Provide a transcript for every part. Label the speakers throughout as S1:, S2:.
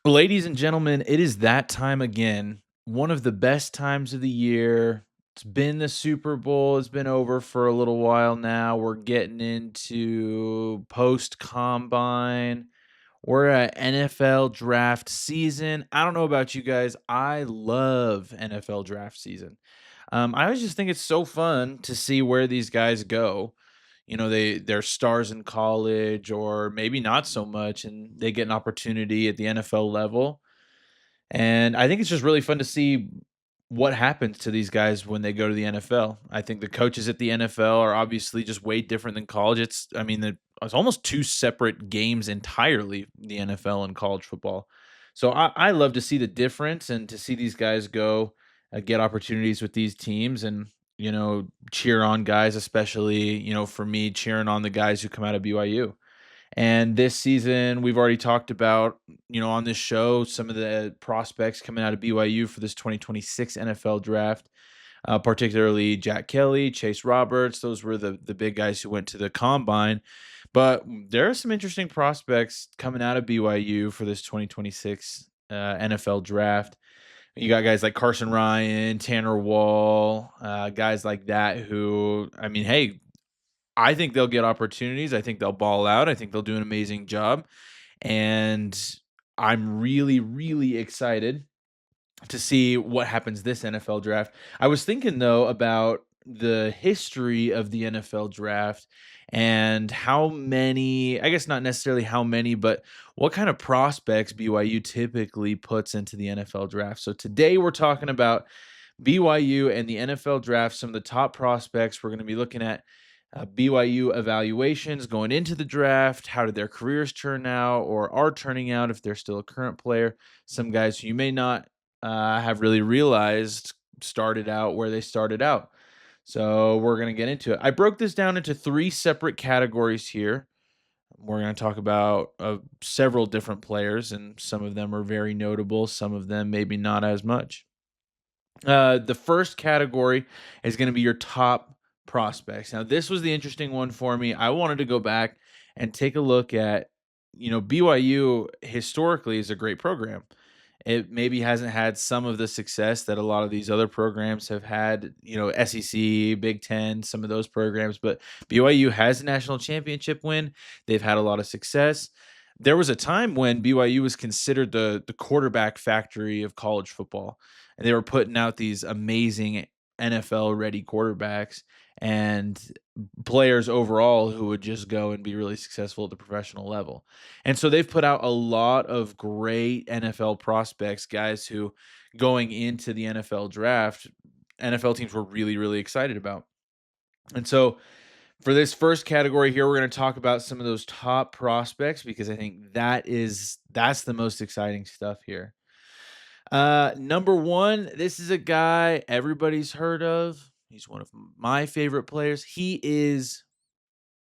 S1: Ladies and gentlemen, it is that time again. One of the best times of the year. It's been the Super Bowl. It's been over for a little while now. We're getting into post combine. We're at NFL draft season. I don't know about you guys. I love NFL draft season. I always just think it's so fun to see where these guys go. They're stars in college, or maybe not so much, and they get an opportunity at the NFL level. And I think it's just really fun to see what happens to these guys when they go to the NFL. I think the coaches at the NFL are obviously just way different than college. It's almost two separate games entirely, the NFL and college football. So I love to see the difference and to see these guys go get opportunities with these teams and, cheer on guys, especially, for me, cheering on the guys who come out of BYU. And this season, we've already talked about, on this show, some of the prospects coming out of BYU for this 2026 NFL draft, particularly Jack Kelly, Chase Roberts. Those were the big guys who went to the combine. But there are some interesting prospects coming out of BYU for this 2026 NFL draft. You got guys like Carson Ryan, Tanner Wall, guys like that who, hey, I think they'll get opportunities. I think they'll ball out. I think they'll do an amazing job. And I'm really, really excited to see what happens this NFL draft. I was thinking though about the history of the NFL draft and how many, I guess not necessarily how many, but what kind of prospects BYU typically puts into the NFL draft. So today we're talking about BYU and the NFL draft, some of the top prospects. We're going to be looking at BYU evaluations going into the draft. How did their careers turn out or are turning out if they're still a current player? Some guys who you may not have really realized started out where they started out. So we're going to get into it. I broke this down into three separate categories here. We're going to talk about several different players, and some of them are very notable. Some of them maybe not as much. The first category is going to be your top prospects. Now, this was the interesting one for me. I wanted to go back and take a look at, BYU historically is a great program. It maybe hasn't had some of the success that a lot of these other programs have had, SEC, Big Ten, some of those programs, but BYU has a national championship win. They've had a lot of success. There was a time when BYU was considered the quarterback factory of college football, and they were putting out these amazing NFL ready quarterbacks and players overall who would just go and be really successful at the professional level. And so they've put out a lot of great NFL prospects, guys who going into the NFL draft, NFL teams were really, really excited about. And so for this first category here, we're going to talk about some of those top prospects because I think that's the most exciting stuff here. Number one, this is a guy everybody's heard of. He's one of my favorite players. He is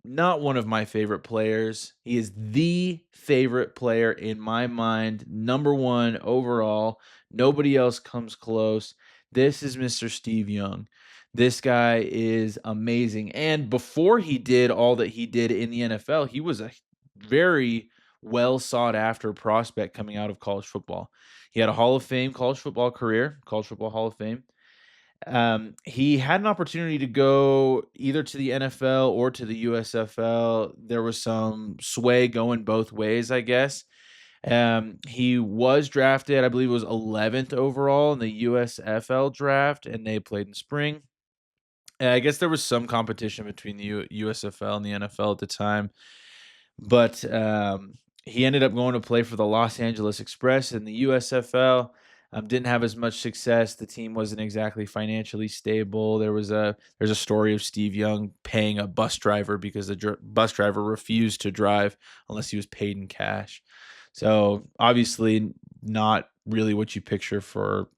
S1: not one of my favorite players. He is the favorite player in my mind. Number one overall. Nobody else comes close. This is Mr. Steve Young. This guy is amazing. And before he did all that he did in the NFL, he was a very well sought after prospect coming out of college football. He had a Hall of Fame college football career, College Football Hall of Fame. He had an opportunity to go either to the NFL or to the USFL. There was some sway going both ways, I guess. He was drafted, I believe it was 11th overall in the USFL draft, and they played in spring. I guess there was some competition between the USFL and the NFL at the time, but he ended up going to play for the Los Angeles Express in the USFL. Didn't have as much success. The team wasn't exactly financially stable. There's a story of Steve Young paying a bus driver because the bus driver refused to drive unless he was paid in cash. So obviously not really what you picture for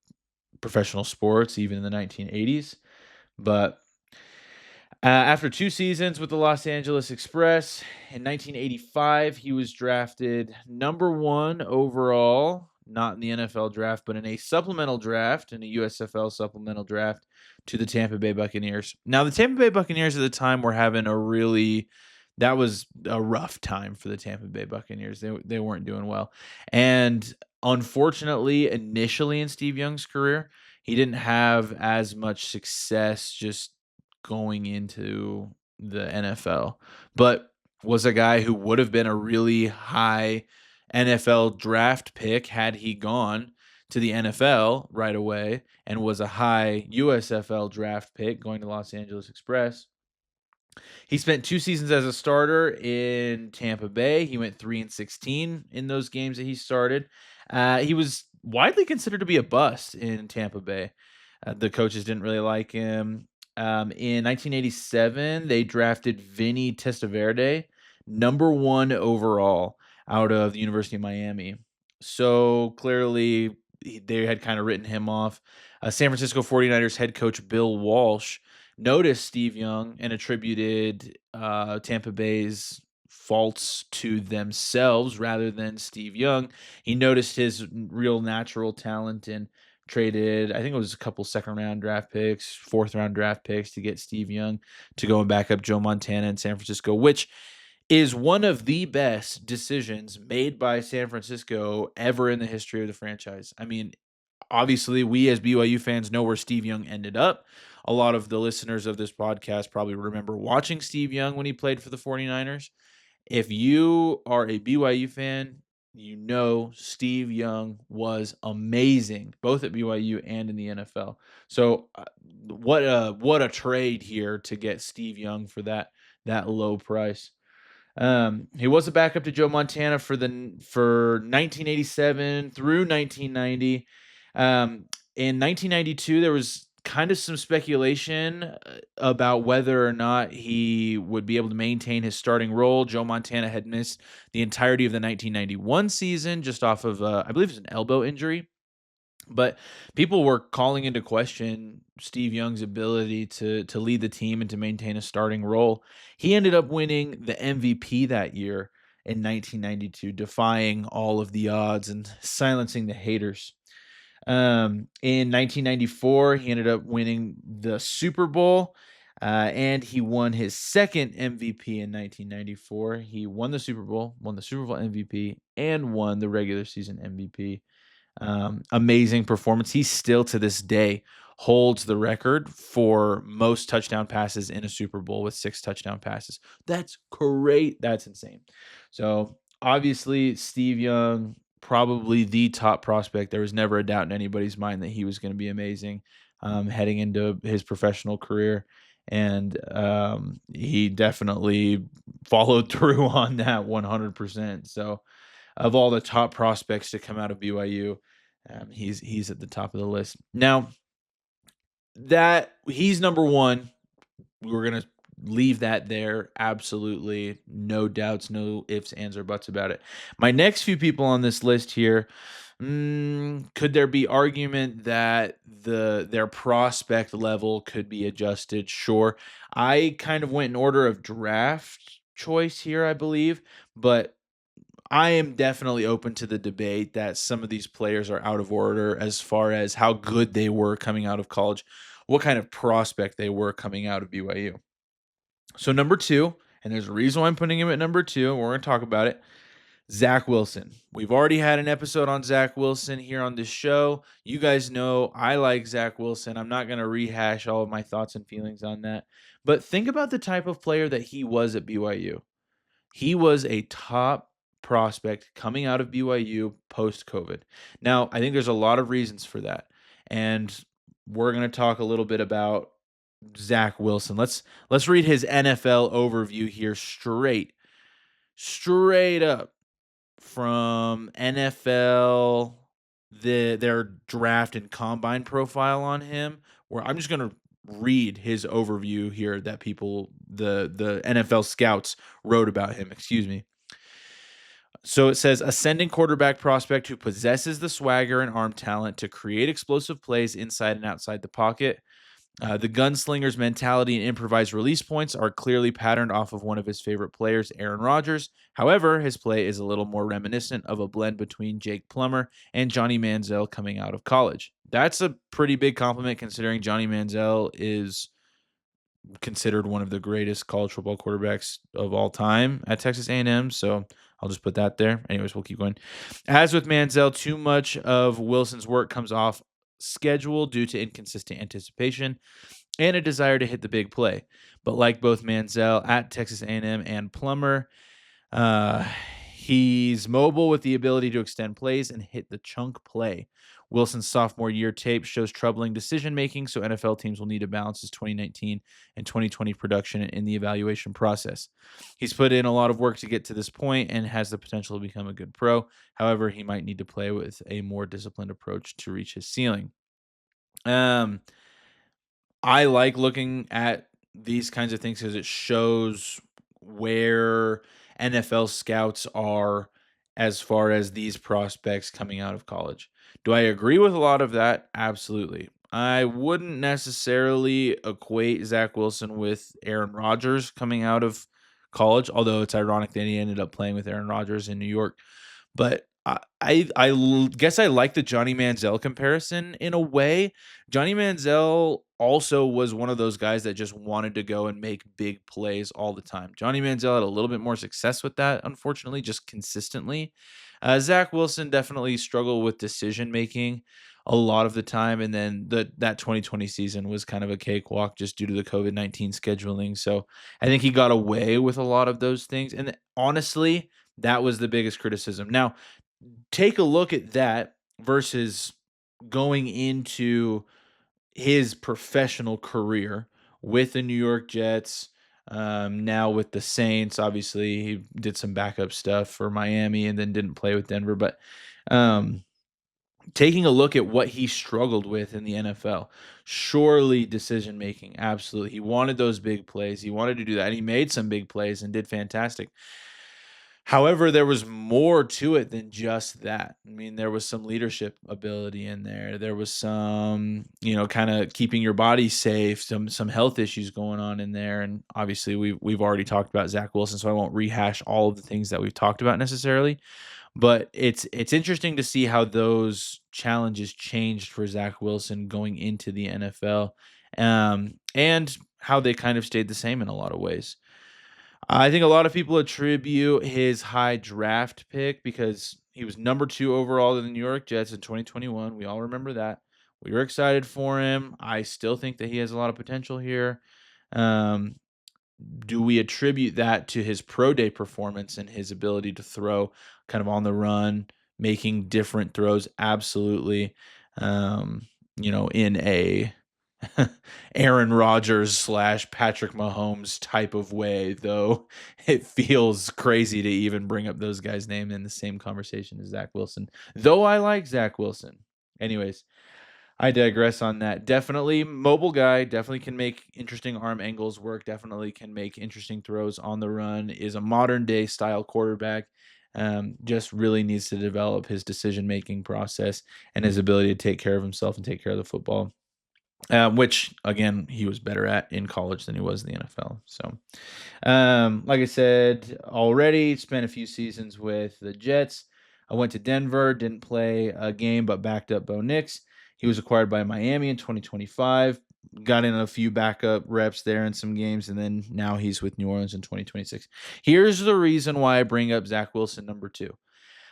S1: professional sports, even in the 1980s. But after 2 seasons with the Los Angeles Express, in 1985, he was drafted number 1 overall, not in the NFL draft, but in a supplemental draft, in a USFL supplemental draft, to the Tampa Bay Buccaneers. Now, the Tampa Bay Buccaneers at the time were having that was a rough time for the Tampa Bay Buccaneers. They weren't doing well. And Unfortunately, initially in Steve Young's career, he didn't have as much success just going into the NFL, but was a guy who would have been a really high NFL draft pick had he gone to the NFL right away, and was a high USFL draft pick going to Los Angeles Express. He spent 2 seasons as a starter in Tampa Bay. He went 3-16 in those games that he started. He was widely considered to be a bust in Tampa Bay. The coaches didn't really like him. In 1987, they drafted Vinny Testaverde, number 1 overall out of the University of Miami. So clearly, they had kind of written him off. San Francisco 49ers head coach Bill Walsh noticed Steve Young and attributed Tampa Bay's faults to themselves rather than Steve Young. He noticed his real natural talent and traded, I think it was a couple second round draft picks, fourth round draft picks to get Steve Young to go and back up Joe Montana in San Francisco, which is one of the best decisions made by San Francisco ever in the history of the franchise. I mean, obviously, we as BYU fans know where Steve Young ended up. A lot of the listeners of this podcast probably remember watching Steve Young when he played for the 49ers. If you are a BYU fan, you know Steve Young was amazing, both at BYU and in the NFL. So, what a trade here to get Steve Young for that low price. He was a backup to Joe Montana for 1987 through 1990. In 1992, there was kind of some speculation about whether or not he would be able to maintain his starting role. Joe Montana had missed the entirety of the 1991 season just off of, I believe it was an elbow injury. But people were calling into question Steve Young's ability to lead the team and to maintain a starting role. He ended up winning the MVP that year in 1992, defying all of the odds and silencing the haters. In 1994, he ended up winning the Super Bowl, and he won his second MVP in 1994. He won the Super Bowl, won the Super Bowl MVP, and won the regular season MVP. Amazing performance. He still to this day holds the record for most touchdown passes in a Super Bowl with 6 touchdown passes. That's great. That's insane. So obviously, Steve Young, probably the top prospect. There was never a doubt in anybody's mind that he was going to be amazing heading into his professional career. And he definitely followed through on that 100%. So, of all the top prospects to come out of BYU, he's at the top of the list. Now that he's number 1, we're gonna leave that there. Absolutely, no doubts, no ifs, ands, or buts about it. My next few people on this list here, could there be argument that their prospect level could be adjusted? Sure. I kind of went in order of draft choice here, I believe, but I am definitely open to the debate that some of these players are out of order as far as how good they were coming out of college, what kind of prospect they were coming out of BYU. So number 2, and there's a reason why I'm putting him at number 2, and we're going to talk about it. Zach Wilson. We've already had an episode on Zach Wilson here on this show. You guys know I like Zach Wilson. I'm not going to rehash all of my thoughts and feelings on that. But think about the type of player that he was at BYU. He was a top prospect coming out of BYU post-COVID. Now, I think there's a lot of reasons for that, and we're going to talk a little bit about Zach Wilson. Let's read his NFL overview here straight up from NFL, their draft and combine profile on him, where I'm just going to read his overview here that the NFL scouts wrote about him, excuse me. So it says ascending quarterback prospect who possesses the swagger and arm talent to create explosive plays inside and outside the pocket. The gunslinger's mentality and improvised release points are clearly patterned off of one of his favorite players, Aaron Rodgers. However, his play is a little more reminiscent of a blend between Jake Plummer and Johnny Manziel coming out of college. That's a pretty big compliment considering Johnny Manziel is considered one of the greatest college football quarterbacks of all time at Texas A&M. So I'll just put that there. Anyways, we'll keep going. As with Manziel, too much of Wilson's work comes off schedule due to inconsistent anticipation and a desire to hit the big play. But like both Manziel at Texas A&M and Plummer, uh, he's mobile with the ability to extend plays and hit the chunk play. Wilson's sophomore year tape shows troubling decision making, so NFL teams will need to balance his 2019 and 2020 production in the evaluation process. He's put in a lot of work to get to this point and has the potential to become a good pro. However, he might need to play with a more disciplined approach to reach his ceiling. Um, I like looking at these kinds of things because it shows where NFL scouts are as far as these prospects coming out of college. Do I agree with a lot of that? Absolutely. I wouldn't necessarily equate Zach Wilson with Aaron Rodgers coming out of college, although it's ironic that he ended up playing with Aaron Rodgers in New York. But guess I like the Johnny Manziel comparison in a way. Johnny Manziel also was one of those guys that just wanted to go and make big plays all the time. Johnny Manziel had a little bit more success with that, unfortunately, just consistently. Zach Wilson definitely struggled with decision making a lot of the time, and then that 2020 season was kind of a cakewalk just due to the COVID-19 scheduling. So I think he got away with a lot of those things, and honestly, that was the biggest criticism. Now, take a look at that versus going into his professional career with the New York Jets, now with the Saints. Obviously, he did some backup stuff for Miami and then didn't play with Denver. But um, taking a look at what he struggled with in the NFL, surely decision making. Absolutely. He wanted those big plays. He wanted to do that. And he made some big plays and did fantastic. However, there was more to it than just that. I mean, there was some leadership ability in there. There was some, kind of keeping your body safe, some health issues going on in there. And obviously we've already talked about Zach Wilson, so I won't rehash all of the things that we've talked about necessarily. But it's interesting to see how those challenges changed for Zach Wilson going into the NFL, and how they kind of stayed the same in a lot of ways. I think a lot of people attribute his high draft pick because he was number 2 overall to the New York Jets in 2021. We all remember that. We were excited for him. I still think that he has a lot of potential here. Um, do we attribute that to his pro day performance and his ability to throw kind of on the run, making different throws? Absolutely. In a Aaron Rodgers slash Patrick Mahomes type of way, though it feels crazy to even bring up those guys' name in the same conversation as Zach Wilson, though I like Zach Wilson. Anyways, I digress on that. Definitely mobile guy, definitely can make interesting arm angles work, definitely can make interesting throws on the run, is a modern day style quarterback. Just really needs to develop his decision making process and his ability to take care of himself and take care of the football, which again he was better at in college than he was in the NFL. So, like I said already, spent a few seasons with the Jets. I went to Denver, didn't play a game, but backed up Bo Nix. He was acquired by Miami in 2025. Got in a few backup reps there in some games, and then now he's with New Orleans in 2026. Here's the reason why I bring up Zach Wilson, number 2.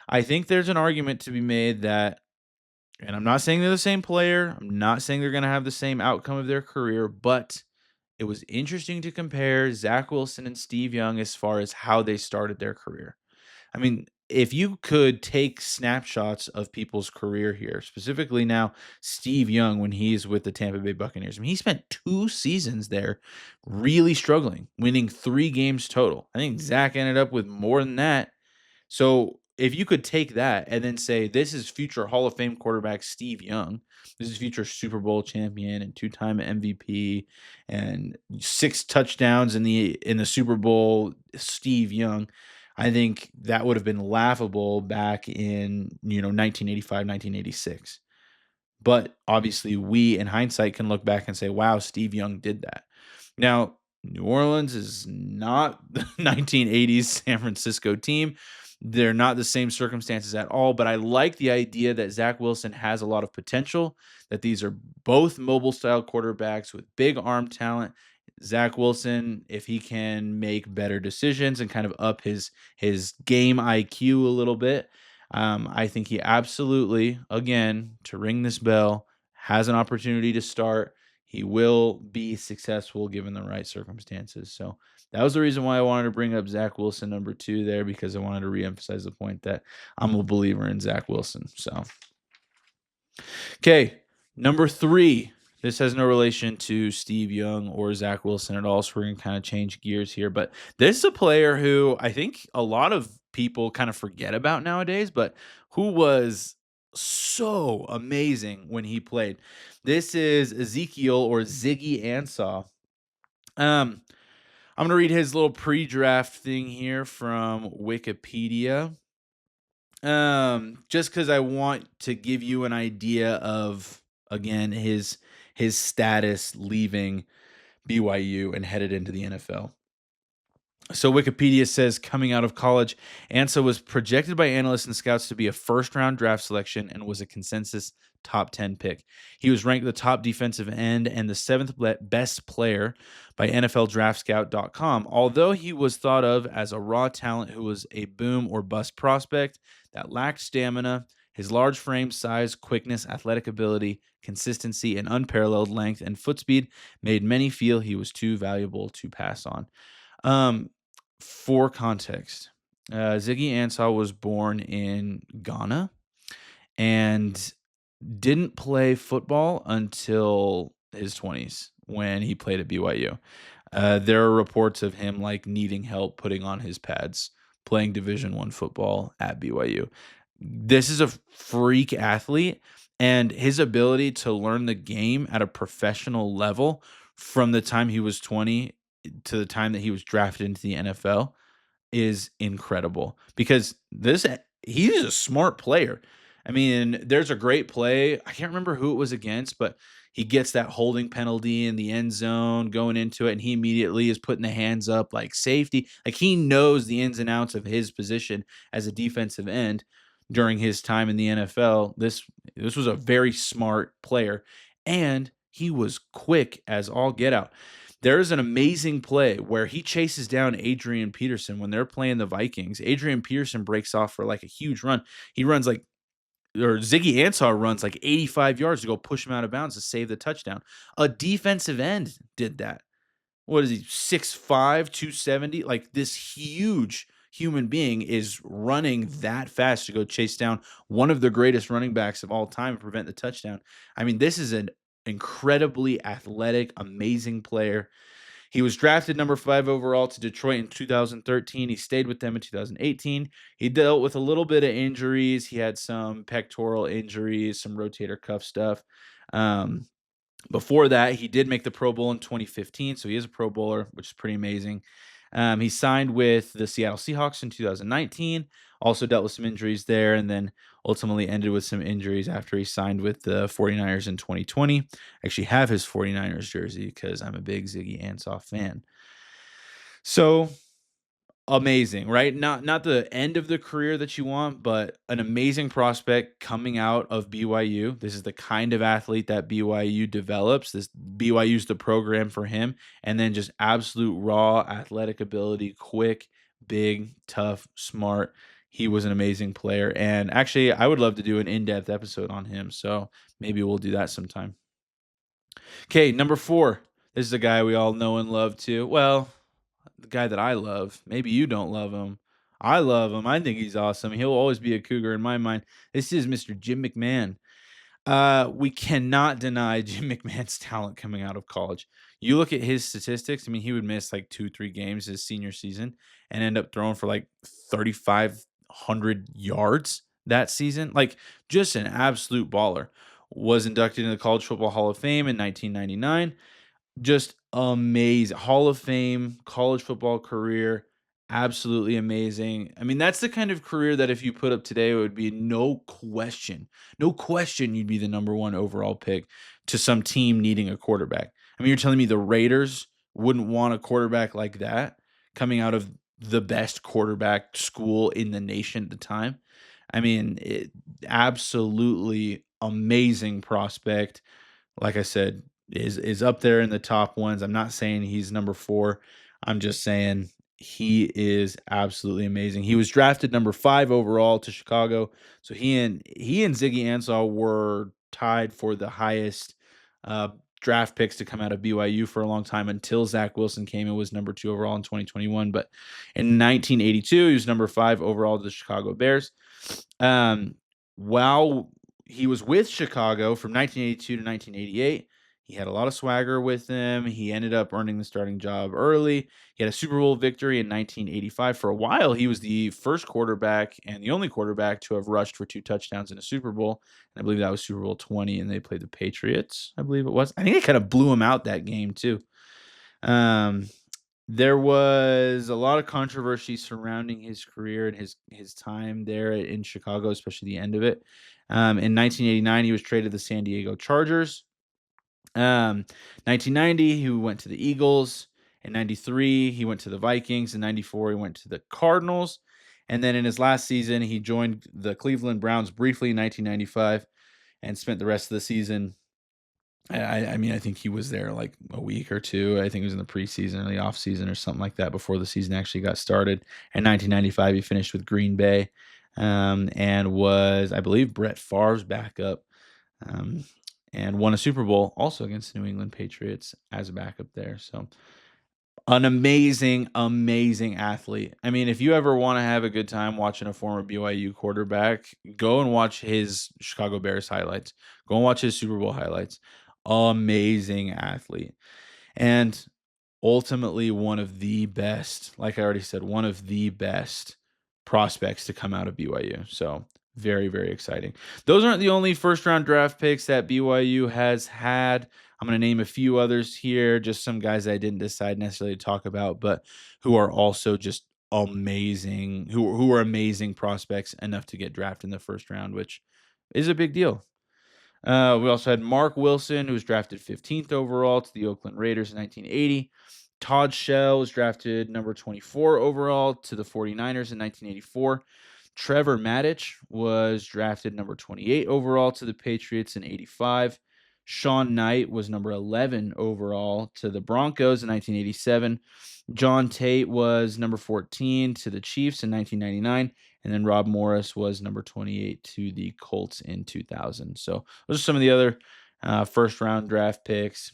S1: I think there's an argument to be made that, and I'm not saying they're the same player. I'm not saying they're going to have the same outcome of their career, but it was interesting to compare Zach Wilson and Steve Young as far as how they started their career. I mean, if you could take snapshots of people's career here, specifically now Steve Young when he's with the Tampa Bay Buccaneers, I mean, he spent 2 seasons there really struggling, winning 3 games total. I think Zach ended up with more than that. So if you could take that and then say, this is future Hall of Fame quarterback Steve Young, this is future Super Bowl champion and 2-time MVP and 6 touchdowns in the Super Bowl, Steve Young, I think that would have been laughable back in 1985, 1986. But obviously, we in hindsight can look back and say, wow, Steve Young did that. Now, New Orleans is not the 1980s San Francisco team. They're not the same circumstances at all, but I like the idea that Zach Wilson has a lot of potential, that these are both mobile style quarterbacks with big arm talent. Zach Wilson, if he can make better decisions and kind of up his game IQ a little bit, I think he absolutely, again, to ring this bell, has an opportunity to start. He will be successful given the right circumstances. So that was the reason why I wanted to bring up Zach Wilson number 2 there, because I wanted to reemphasize the point that I'm a believer in Zach Wilson. So okay, number 3. This has no relation to Steve Young or Zach Wilson at all, so we're gonna kind of change gears here. But this is a player who I think a lot of people kind of forget about nowadays, but who was so amazing when he played. This is Ezekiel or Ziggy Ansah. Um, I'm gonna read his little pre-draft thing here from Wikipedia. Just because I want to give you an idea of, again, his status leaving BYU and headed into the NFL. So Wikipedia says coming out of college, Ansah was projected by analysts and scouts to be a first-round draft selection and was a consensus top 10 pick. He was ranked the top defensive end and the seventh best player by NFLDraftScout.com. Although he was thought of as a raw talent who was a boom or bust prospect that lacked stamina, his large frame, size, quickness, athletic ability, consistency, and unparalleled length and foot speed made many feel he was too valuable to pass on. Um, for context, Ziggy Ansah was born in Ghana and didn't play football until his 20s when he played at BYU. There are reports of him like needing help putting on his pads, playing Division One football at BYU. This is a freak athlete, and his ability to learn the game at a professional level from the time he was 20 to the time that he was drafted into the NFL is incredible, because he's a smart player. I mean, there's a great play. I can't remember who it was against, but he gets that holding penalty in the end zone going into it, and he immediately is putting the hands up like safety. Like, he knows the ins and outs of his position as a defensive end during his time in the NFL. This was a very smart player, and he was quick as all get out. There is an amazing play where he chases down Adrian Peterson when they're playing the Vikings. Adrian Peterson breaks off for like a huge run. He runs like, or Ziggy Ansah runs like 85 yards to go push him out of bounds to save the touchdown. A defensive end did that. What is he? 6'5", 270? Like, this huge human being is running that fast to go chase down one of the greatest running backs of all time and prevent the touchdown. I mean, this is an incredibly athletic, amazing player. He was drafted number 5 overall to Detroit in 2013. He stayed with them in 2018. He dealt with a little bit of injuries. He had some pectoral injuries, some rotator cuff stuff. Um, Before that, he did make the Pro Bowl in 2015, so he is a Pro Bowler, which is pretty amazing. He signed with the Seattle Seahawks in 2019, also dealt with some injuries there, and then ultimately ended with some injuries after he signed with the 49ers in 2020. I actually have his 49ers jersey because I'm a big Ziggy Ansah fan. So amazing, right? Not the end of the career that you want, but an amazing prospect coming out of BYU. This is the kind of athlete that BYU develops. This BYU's the program for him, and then just absolute raw athletic ability, quick, big, tough, smart. He was an amazing player, and actually, I would love to do an in-depth episode on him. So maybe we'll do that sometime. Okay, number 4. This is a guy we all know and love too. Well, the guy that I love. Maybe you don't love him. I love him. I think he's awesome. He'll always be a Cougar in my mind. This is Mr. Jim McMahon. We cannot deny Jim McMahon's talent coming out of college. You look at his statistics. I mean, he would miss like 2-3 games his senior season and end up throwing for like 3,500 yards that season. Like, just an absolute baller. Was inducted into the College Football Hall of Fame in 1999. Just amazing. Hall of Fame, college football career, absolutely amazing. I mean, that's the kind of career that if you put up today, it would be no question you'd be the number 1 overall pick to some team needing a quarterback. I mean, you're telling me the Raiders wouldn't want a quarterback like that coming out of the best quarterback school in the nation at the time? I mean, absolutely amazing prospect. Like I said, is up there in the top ones. I'm not saying he's number 4. I'm just saying he is absolutely amazing. He was drafted number 5 overall to Chicago. So he and Ziggy Ansah were tied for the highest uh, draft picks to come out of BYU for a long time until Zach Wilson came and was number 2 overall in 2021. But in 1982, he was number 5 overall to the Chicago Bears. Um, while he was with Chicago from 1982 to 1988, he had a lot of swagger with him. He ended up earning the starting job early. He had a Super Bowl victory in 1985. For a while, he was the first quarterback and the only quarterback to have rushed for 2 touchdowns in a Super Bowl. And I believe that was Super Bowl 20, and they played the Patriots, I believe it was. I think they kind of blew him out that game, too. Um, there was a lot of controversy surrounding his career and his time there in Chicago, especially the end of it. In 1989, he was traded to the San Diego Chargers. 1990, he went to the Eagles. In 93, he went to the Vikings. In 94, he went to the Cardinals. And then in his last season, he joined the Cleveland Browns briefly in 1995 and spent the rest of the season. I mean, I think he was there like a week or two. I think it was in the preseason or the offseason or something like that before the season actually got started. In 1995, he finished with Green Bay, and was, I believe, Brett Favre's backup, um, and won a Super Bowl also against the New England Patriots as a backup there. So an amazing, amazing athlete. I mean, if you ever want to have a good time watching a former BYU quarterback, go and watch his Chicago Bears highlights. Go and watch his Super Bowl highlights. Amazing athlete. And ultimately one of the best, like I already said, one of the best prospects to come out of BYU. So very, very exciting. Those aren't the only first round draft picks that BYU has had. I'm going to name a few others here, just some guys I didn't decide necessarily to talk about, but who are also just amazing, who are amazing prospects enough to get drafted in the first round, which is a big deal. We also had Mark Wilson, who was drafted 15th overall to the Oakland Raiders in 1980. Todd Shell was drafted number 24 overall to the 49ers in 1984. Trevor Maddich was drafted number 28 overall to the Patriots in 85. Sean Knight was number 11 overall to the Broncos in 1987. John Tate was number 14 to the Chiefs in 1999. And then Rob Morris was number 28 to the Colts in 2000. So those are some of the other first round draft picks.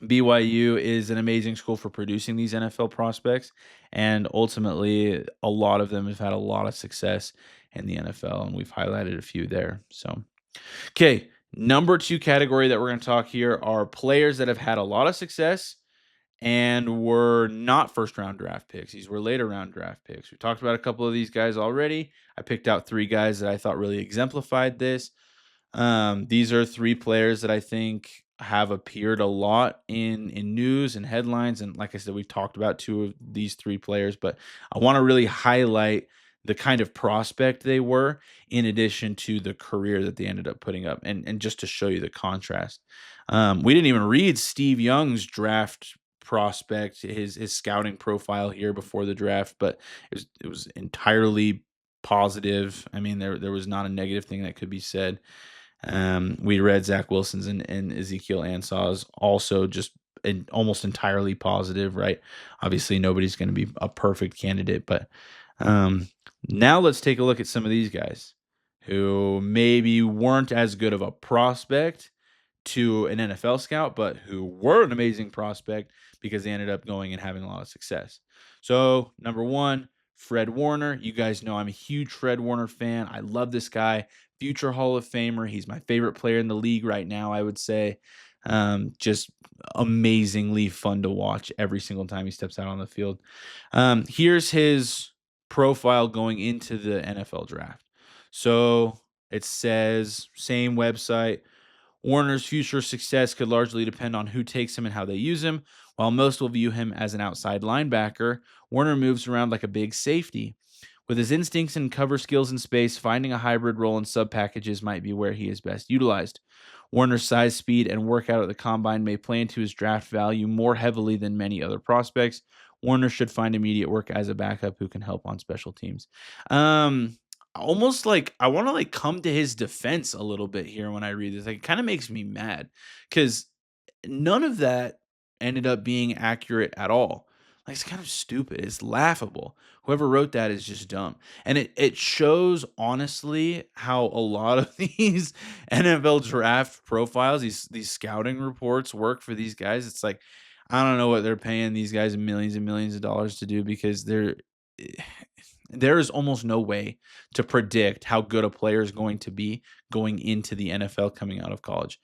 S1: BYU is an amazing school for producing these NFL prospects, and ultimately, a lot of them have had a lot of success in the NFL, and we've highlighted a few there. So, okay, number 2 category that we're going to talk here are players that have had a lot of success and were not first round draft picks. These were later round draft picks. We talked about a couple of these guys already. I picked out 3 guys that I thought really exemplified this. These are 3 players that I think have appeared a lot in news and headlines. And like I said, we've talked about 2 of these 3 players, but I want to really highlight the kind of prospect they were in addition to the career that they ended up putting up. And just to show you the contrast. We didn't even read Steve Young's draft prospect, his scouting profile here before the draft, but it was entirely positive. I mean, there was not a negative thing that could be said. We read Zach Wilson's and Ezekiel Ansah's also just almost entirely positive, right? Obviously, nobody's going to be a perfect candidate, but now let's take a look at some of these guys who maybe weren't as good of a prospect to an NFL scout, but who were an amazing prospect because they ended up going and having a lot of success. So, number 1, Fred Warner. You guys know I'm a huge Fred Warner fan. I love this guy. Future Hall of Famer. He's my favorite player in the league right now, I would say. Just amazingly fun to watch every single time he steps out on the field. Here's his profile going into the NFL draft. So it says, same website, Warner's future success could largely depend on who takes him and how they use him. While most will view him as an outside linebacker, Warner moves around like a big safety. With his instincts and cover skills in space, finding a hybrid role in sub packages might be where he is best utilized. Warner's size, speed, and workout at the combine may play into his draft value more heavily than many other prospects. Warner should find immediate work as a backup who can help on special teams. Almost like I want to come to his defense a little bit here when I read this. Like, it kind of makes me mad because none of that ended up being accurate at all. Like, it's kind of stupid. It's laughable. Whoever wrote that is just dumb. And it shows honestly how a lot of these NFL draft profiles, these scouting reports work for these guys. It's like, I don't know what they're paying these guys millions and millions of dollars to do, because there is almost no way to predict how good a player is going to be going into the NFL coming out of college,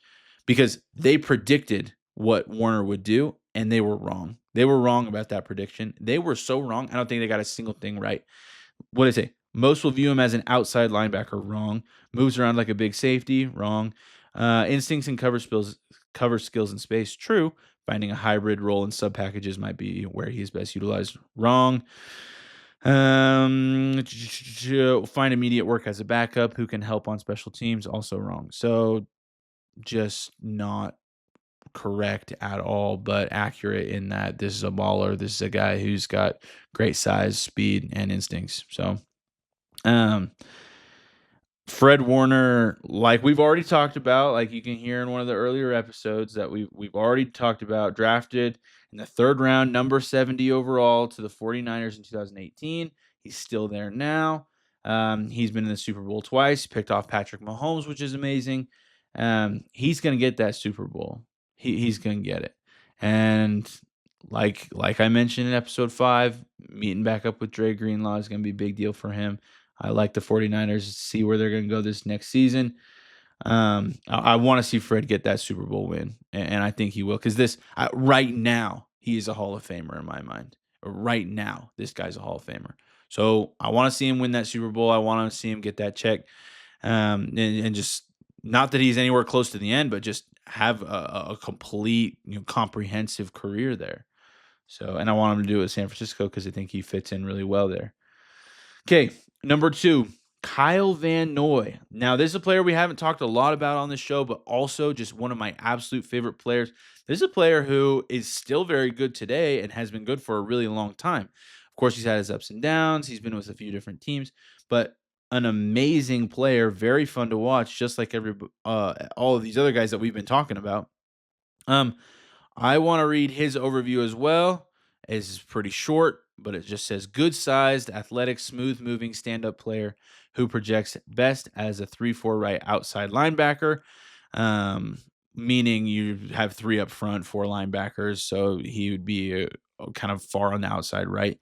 S1: because they predicted what Warner would do and they were wrong. They were wrong about that prediction. They were so wrong. I don't think they got a single thing right. What did I say? Most will view him as an outside linebacker. Wrong. Moves around like a big safety. Wrong. Instincts and cover skills in space. True. Finding a hybrid role in sub packages might be where he's best utilized. Wrong. Find immediate work as a backup who can help on special teams. Also wrong. So just not correct at all, but accurate in that this is a baller. This is a guy who's got great size, speed, and instincts. So, um, Fred Warner, like we've already talked about, like you can hear in one of the earlier episodes that we've already talked about, drafted in the third round, number 70 overall to the 49ers in 2018. He's still there now. He's been in the Super Bowl twice, picked off Patrick Mahomes, which is amazing. He's going to get that Super Bowl. He's going to get it. And like I mentioned in episode 5, meeting back up with Dre Greenlaw is going to be a big deal for him. I like the 49ers to see where they're going to go this next season. I want to see Fred get that Super Bowl win, and I think he will, because right now, he is a Hall of Famer in my mind. Right now, this guy's a Hall of Famer. So I want to see him win that Super Bowl. I want to see him get that check, and just not that he's anywhere close to the end, but just have a complete, comprehensive career there. So, and I want him to do it with San Francisco because I think he fits in really well there. Okay, number 2, Kyle Van Noy. Now, this is a player we haven't talked a lot about on this show, but also just one of my absolute favorite players. This is a player who is still very good today and has been good for a really long time. Of course, he's had his ups and downs. He's been with a few different teams, but an amazing player, very fun to watch, just like all of these other guys that we've been talking about. I want to read his overview as well. It's pretty short, but it just says good-sized, athletic, smooth-moving stand-up player who projects best as a 3-4 right outside linebacker, meaning you have 3 up front, 4 linebackers, so he would be kind of far on the outside right.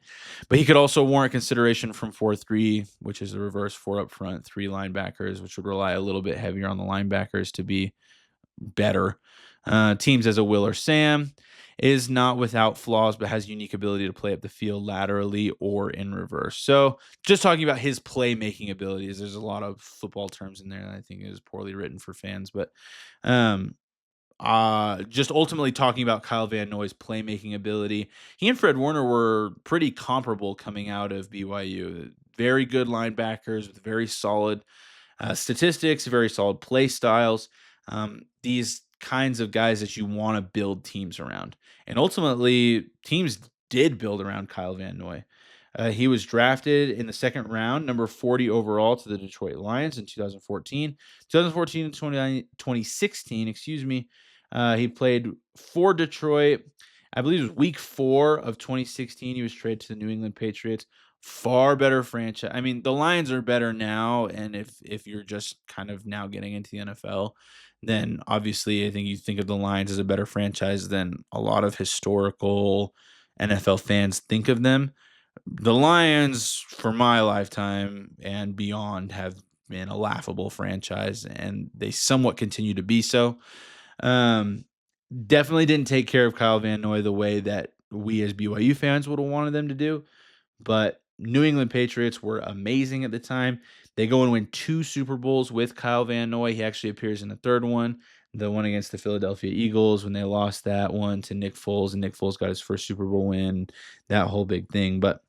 S1: But he could also warrant consideration from 4-3, which is the reverse, 4 up front, 3 linebackers, which would rely a little bit heavier on the linebackers to be better. Teams as a Will or Sam is not without flaws, but has unique ability to play up the field laterally or in reverse. So just talking about his playmaking abilities, there's a lot of football terms in there that I think is poorly written for fans, but just ultimately talking about Kyle Van Noy's playmaking ability. He and Fred Warner were pretty comparable coming out of BYU. Very good linebackers with very solid statistics, very solid play styles. These kinds of guys that you want to build teams around. And ultimately, teams did build around Kyle Van Noy. He was drafted in the second round, number 40 overall, to the Detroit Lions in 2014. 2014 and 2016, excuse me. He played for Detroit. I believe it was week 4 of 2016. He was traded to the New England Patriots. Far better franchise. I mean, the Lions are better now, and if you're just kind of now getting into the NFL, then obviously I think you think of the Lions as a better franchise than a lot of historical NFL fans think of them. The Lions, for my lifetime and beyond, have been a laughable franchise, and they somewhat continue to be so. Definitely didn't take care of Kyle Van Noy the way that we as BYU fans would have wanted them to do, but New England Patriots were amazing at the time. They go and win 2 Super Bowls with Kyle Van Noy. He actually appears in the third one, the one against the Philadelphia Eagles when they lost that one to Nick Foles, and Nick Foles got his first Super Bowl win, that whole big thing. But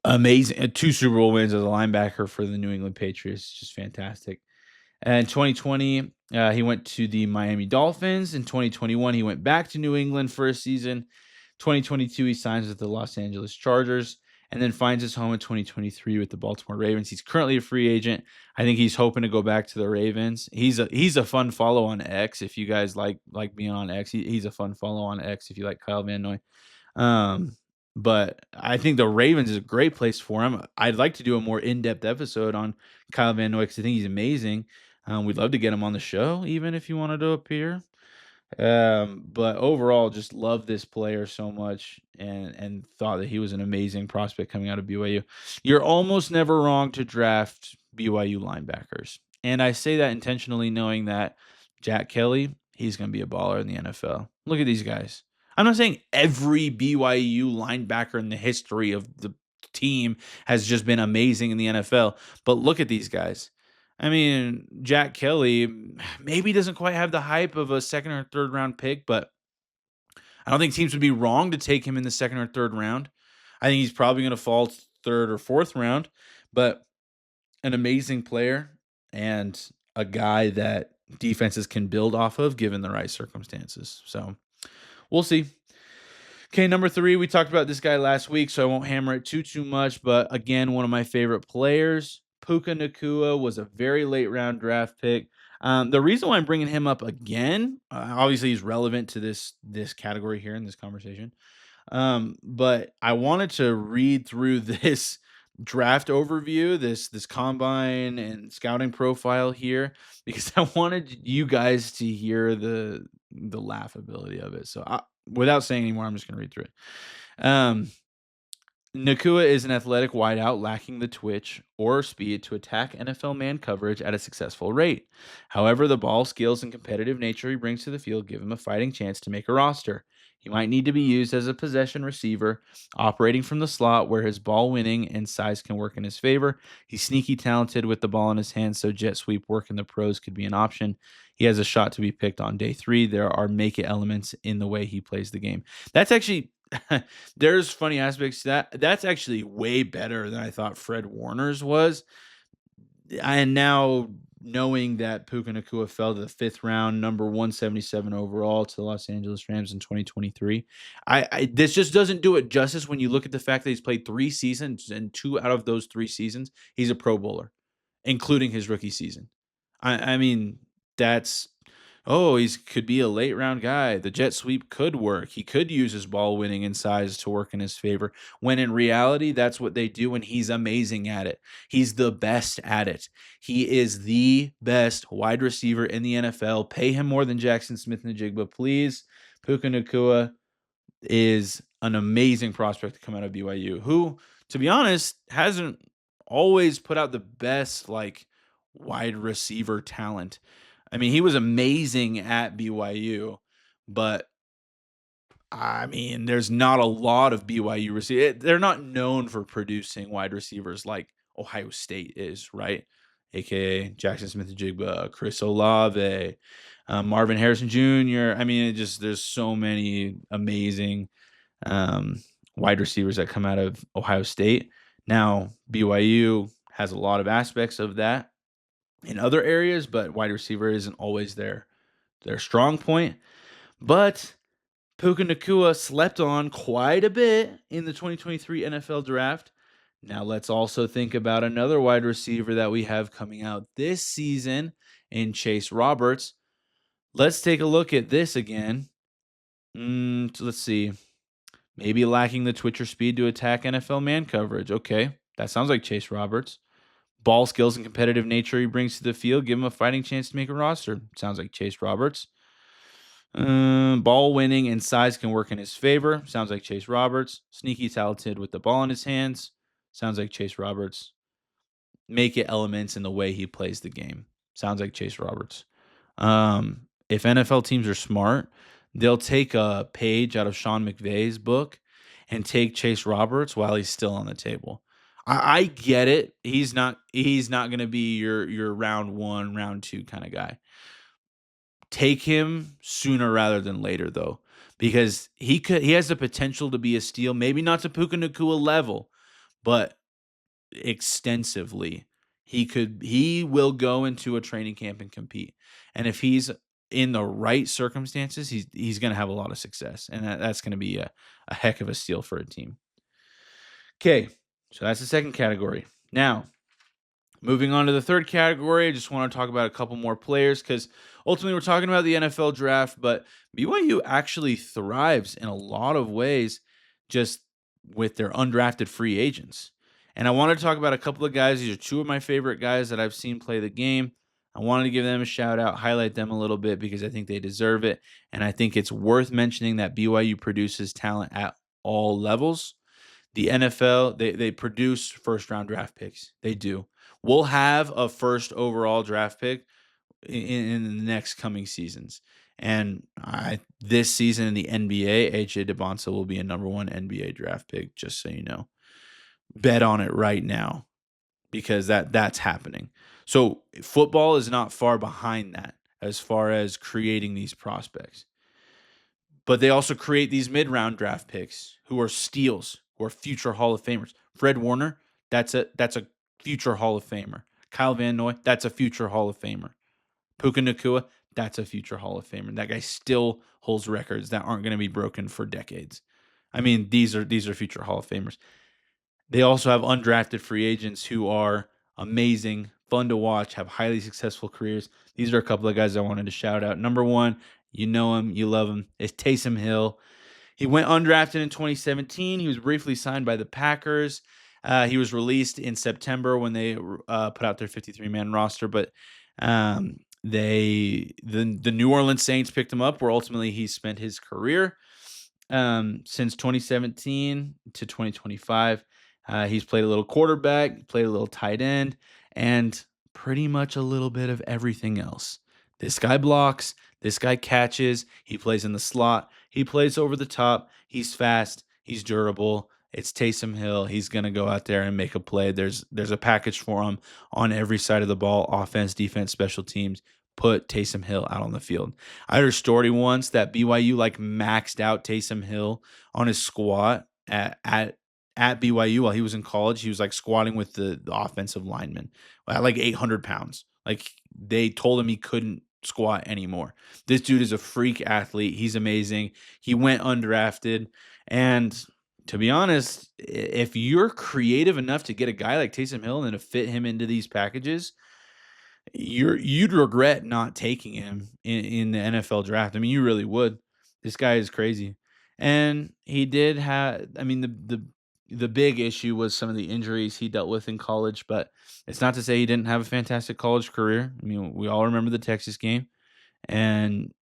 S1: amazing, 2 Super Bowl wins as a linebacker for the New England Patriots, just fantastic. And 2020, he went to the Miami Dolphins. In 2021, he went back to New England for a season. 2022, he signs with the Los Angeles Chargers. and then finds his home in 2023 with the Baltimore Ravens. He's currently a free agent. I think he's hoping to go back to the Ravens. He's a fun follow on X if you guys like being on X. He's a fun follow on X if you like Kyle Van Noy. Um, but I think the Ravens is a great place for him. I'd like to do a more in-depth episode on Kyle Van Noy because I think he's amazing. We'd love to get him on the show, even if you wanted to appear. But overall, just love this player so much and thought that he was an amazing prospect coming out of BYU. You're almost never wrong to draft BYU linebackers. And I say that intentionally knowing that Jack Kelly, he's going to be a baller in the NFL. Look at these guys. I'm not saying every BYU linebacker in the history of the team has just been amazing in the NFL, but look at these guys. I mean, Jack Kelly maybe doesn't quite have the hype of a second or third round pick, but I don't think teams would be wrong to take him in the second or third round. I think he's probably going to fall third or fourth round, but an amazing player and a guy that defenses can build off of given the right circumstances. So we'll see. Okay, number 3, we talked about this guy last week, so I won't hammer it too much, but again, one of my favorite players. Puka Nacua was a very late round draft pick. The reason why I'm bringing him up again, obviously he's relevant to this category here in this conversation. But I wanted to read through this draft overview, this combine and scouting profile here, because I wanted you guys to hear the laughability of it. So without saying any more, I'm just going to read through it. Nakua is an athletic wideout lacking the twitch or speed to attack NFL man coverage at a successful rate. However, the ball skills and competitive nature he brings to the field give him a fighting chance to make a roster. He might need to be used as a possession receiver, operating from the slot where his ball winning and size can work in his favor. He's sneaky talented with the ball in his hands, so jet sweep work in the pros could be an option. He has a shot to be picked on day 3. There are make it elements in the way he plays the game. That's actually there's funny aspects to that. That's actually way better than I thought Fred Warner's was. And now knowing that Puka Nacua fell to the 5th round, number 177 overall to the Los Angeles Rams in 2023, I this just doesn't do it justice when you look at the fact that he's played 3 seasons and 2 out of those 3 seasons, he's a Pro Bowler, including his rookie season. I mean, that's he's could be a late round guy. The jet sweep could work. He could use his ball winning and size to work in his favor. When in reality, that's what they do, and he's amazing at it. He's the best at it. He is the best wide receiver in the NFL. Pay him more than Jackson Smith-Njigba, please. Puka Nacua is an amazing prospect to come out of BYU, who, to be honest, hasn't always put out the best wide receiver talent. I mean, he was amazing at BYU, but I mean, there's not a lot of BYU receivers. They're not known for producing wide receivers like Ohio State is, right? AKA Jackson Smith-Njigba, Chris Olave, Marvin Harrison Jr. I mean, there's so many amazing wide receivers that come out of Ohio State. Now, BYU has a lot of aspects of that in other areas, but wide receiver isn't always their strong point. But Puka Nacua slept on quite a bit in the 2023 NFL draft. Now let's also think about another wide receiver that we have coming out this season in Chase Roberts. Let's take a look at this again. Let's see. Maybe lacking the twitch or speed to attack NFL man coverage. Okay, that sounds like Chase Roberts. Ball skills and competitive nature he brings to the field give him a fighting chance to make a roster. Sounds like Chase Roberts. Ball winning and size can work in his favor. Sounds like Chase Roberts. Sneaky talented with the ball in his hands. Sounds like Chase Roberts. Make it elements in the way he plays the game. Sounds like Chase Roberts. If NFL teams are smart, they'll take a page out of Sean McVay's book and take Chase Roberts while he's still on the table. I get it. He's not going to be your round 1, round 2 kind of guy. Take him sooner rather than later, though, because he has the potential to be a steal. Maybe not to Puka Nacua level, but extensively. He will go into a training camp and compete. And if he's in the right circumstances, he's going to have a lot of success, and that's going to be a heck of a steal for a team. Okay, so that's the second category. Now, moving on to the third category, I just want to talk about a couple more players because ultimately we're talking about the NFL draft, but BYU actually thrives in a lot of ways just with their undrafted free agents. And I wanted to talk about a couple of guys. These are two of my favorite guys that I've seen play the game. I wanted to give them a shout out, highlight them a little bit because I think they deserve it. And I think it's worth mentioning that BYU produces talent at all levels. The NFL, they produce first round draft picks. They do. We'll have a first overall draft pick in the next coming seasons. And this season in the NBA, AJ DeBonsa will be a number one NBA draft pick, just so you know. Bet on it right now because that's happening. So football is not far behind that as far as creating these prospects. But they also create these mid-round draft picks who are steals, who are future Hall of Famers. Fred Warner, that's a future Hall of Famer. Kyle Van Noy, that's a future Hall of Famer. Puka Nacua, that's a future Hall of Famer. That guy still holds records that aren't going to be broken for decades. I mean, these are future Hall of Famers. They also have undrafted free agents who are amazing, fun to watch, have highly successful careers. These are a couple of guys I wanted to shout out. Number one, you know him, you love him, is Taysom Hill. He went undrafted in 2017. He was briefly signed by the Packers. He was released in September when they put out their 53-man roster, but the New Orleans Saints picked him up, where ultimately he spent his career since 2017 to 2025. He's played a little quarterback, played a little tight end, and pretty much a little bit of everything else. This guy blocks. This guy catches. He plays in the slot. He plays over the top. He's fast. He's durable. It's Taysom Hill. He's going to go out there and make a play. There's a package for him on every side of the ball, offense, defense, special teams. Put Taysom Hill out on the field. I heard a story once that BYU like maxed out Taysom Hill on his squat at BYU while he was in college. He was like squatting with the offensive lineman at like 800 pounds. Like they told him he couldn't squat anymore. This dude is a freak athlete. He's amazing. He went undrafted. And to be honest, if you're creative enough to get a guy like Taysom Hill and then to fit him into these packages, you'd regret not taking him in the NFL draft. I mean, you really would. This guy is crazy. And he did have I mean the big issue was some of the injuries he dealt with in college, but it's not to say he didn't have a fantastic college career. I mean, we all remember the Texas game, and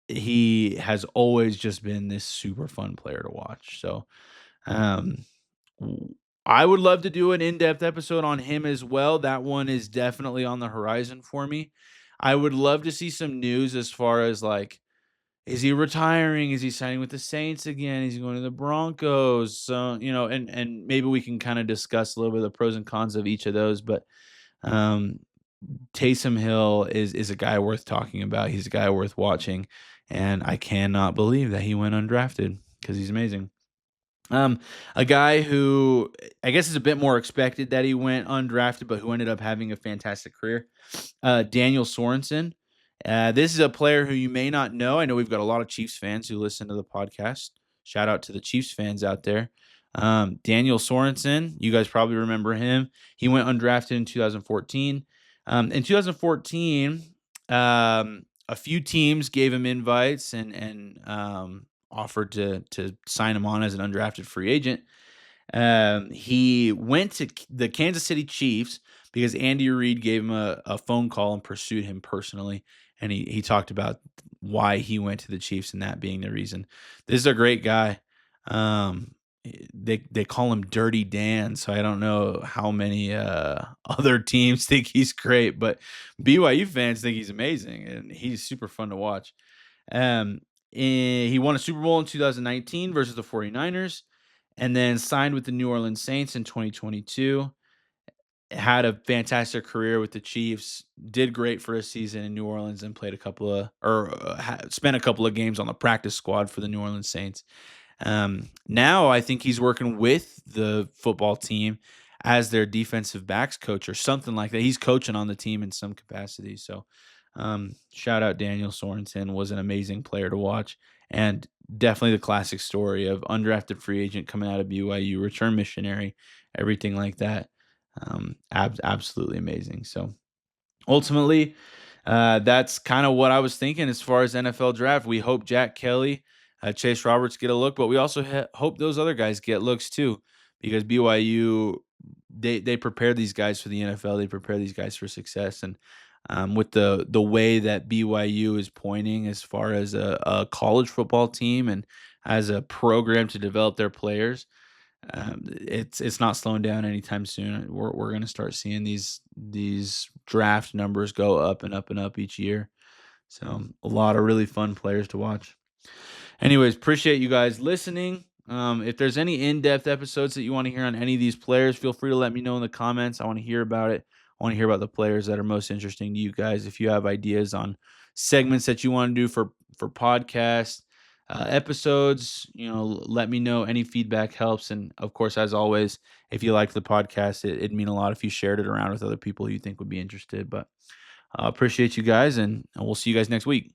S1: he has always just been this super fun player to watch. So, um I would love to do an in-depth episode on him as well. That one is definitely on the horizon for me. I would love to see some news as far as like, is he retiring? Is he signing with the Saints again? Is he going to the Broncos? So, and maybe we can kind of discuss a little bit of the pros and cons of each of those. But um, Taysom Hill is a guy worth talking about. He's a guy worth watching. And I cannot believe that he went undrafted because he's amazing. A guy who I guess is a bit more expected that he went undrafted, but who ended up having a fantastic career. Daniel Sorensen. This is a player who you may not know. I know we've got a lot of Chiefs fans who listen to the podcast. Shout out to the Chiefs fans out there. Daniel Sorensen, you guys probably remember him. He went undrafted in 2014. In 2014, a few teams gave him invites and offered to sign him on as an undrafted free agent. He went to the Kansas City Chiefs because Andy Reid gave him a phone call and pursued him personally. And he talked about why he went to the Chiefs and that being the reason. This is a great guy. They call him Dirty Dan, so I don't know how many other teams think he's great, but BYU fans think he's amazing and he's super fun to watch. Um, he won a Super Bowl in 2019 versus the 49ers and then signed with the New Orleans Saints in 2022. Had a fantastic career with the Chiefs, did great for a season in New Orleans and played a couple of spent a couple of games on the practice squad for the New Orleans Saints. Now I think he's working with the football team as their defensive backs coach or something like that. He's coaching on the team in some capacity. So, shout out Daniel Sorensen, was an amazing player to watch. and definitely the classic story of undrafted free agent coming out of BYU, return missionary, everything like that. Absolutely amazing. So ultimately, that's kind of what I was thinking as far as NFL draft. We hope Jack Kelly, Chase Roberts get a look, but we also hope those other guys get looks too, because BYU, they prepare these guys for the NFL. They prepare these guys for success, and with the way that BYU is pointing as far as a college football team and as a program to develop their players, it's not slowing down anytime soon. We're gonna start seeing these draft numbers go up and up and up each year. So a lot of really fun players to watch. Anyways, appreciate you guys listening. If there's any in-depth episodes that you want to hear on any of these players, feel free to let me know in the comments. I want to hear about it. I want to hear about the players that are most interesting to you guys. If you have ideas on segments that you want to do for podcast episodes, let me know. Any feedback helps. And of course, as always, if you liked the podcast, it'd mean a lot if you shared it around with other people you think would be interested. But appreciate you guys, and we'll see you guys next week.